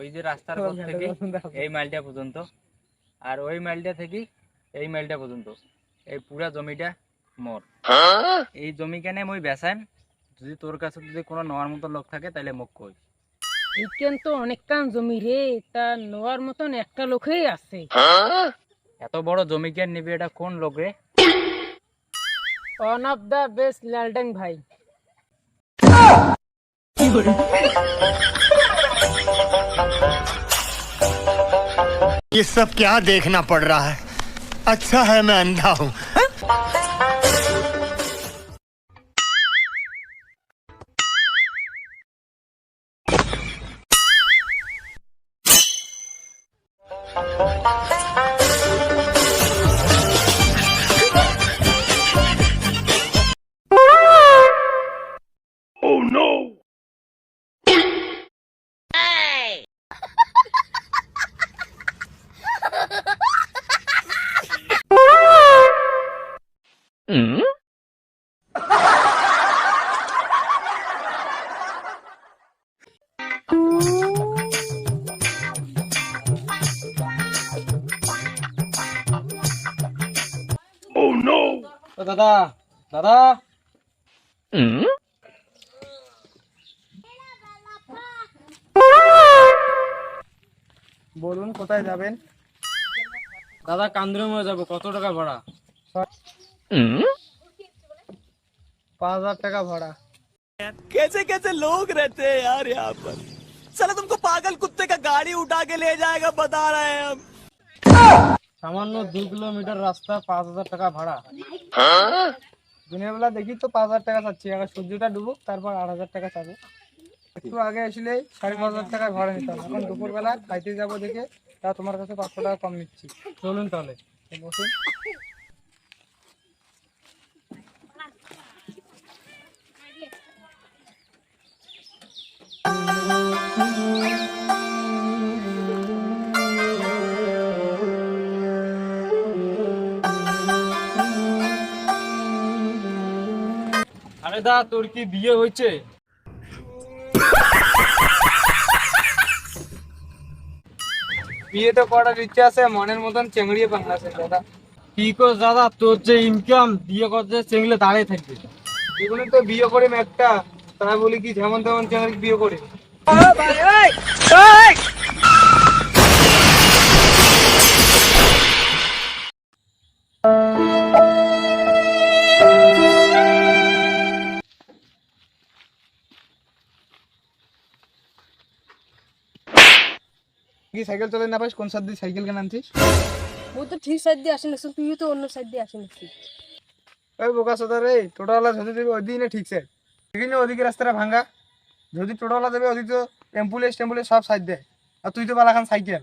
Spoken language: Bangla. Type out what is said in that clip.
ওই যে রাস্তার পর থেকে এই মাইলটা পর্যন্ত, আর ওই মাইলটা থেকে এই মাইলটা পর্যন্ত এই পুরা জমিটা মোর। এই জমি কেনে মই বেচাম, যদি তোর কাছে যদি কোনো নেওয়ার মতো লোক থাকে তাহলে মোক কই। এইখান তো অনেকখান জমি রে, তা নেওয়ার মতন একটা লোকই আছে। এত বড় জমি কেন নিবি, এটা কোন লোক রে? ওয়ান অফ দা বেস্ট লালটেন ভাই। ये सब क्या देखना पड़ रहा है? अच्छा है मैं अंधा हूँ। Oh no! Oh no! দাদা দাদা, বলুন কোথায় যাবেন? দাদা কান্দ্রমে যাবো, কত টাকা ভাড়া? 5,000 টাকা ভাড়া। कैसे कैसे लोग रहते हैं यार यहाँ पर। साला तुमको पागल कुत्ते का गाड़ी उठा के ले जाएगा, बता रहे हैं हम। সামান্য 2 কিলোমিটার রাস্তা, 5,000 টাকা ভাড়া। দিনের বেলা দেখি তো 5,000 টাকা চাচ্ছি, আগে সূর্যটা ডুবুক তারপর 8,000 টাকা চাবো। একটু আগে আসলে 5,500 টাকা ভাড়া নিতাম, এখন দুপুরবেলা খাইতে যাবো দেখে তা তোমার কাছে 500 টাকা কম নিচ্ছি। চলুন তাহলে বসুন। আরে দা, তোর কি বিয়ে হয়েছে? বিয়ে তো করার ইচ্ছা আছে, মনের মতন চেংড়িয়ে বাংলাছে দাদা। কি কর দাদা, তোর যে ইনকাম বিয়ে করতে চেংড়ে দাঁড়িয়ে থাকবে। এগুলো তো বিয়ে করে একটা, তাই বলি কি যেমন তেমন চেংড়ি বিয়ে করে। কি সাইকেল চলে না পাস, কোন সাইড দিয়ে সাইকেল কেন আনছিস? ও তো ঠিক সাইড দিয়ে আসে না, তুই তো অন্য সাইড দিয়ে আসে নাকি? ওই বোকা সোদা রে, টোটোওয়ালা যদি দেবে ওই দিনে ঠিক সাইড, দেখি ওদিকে রাস্তাটা ভাঙ্গা। যদি টোটোওয়ালা দেবে ওদিকে তো অ্যাম্বুলেন্স সব সাইড দেয়, আর তুই তো বালাখান সাইকেল।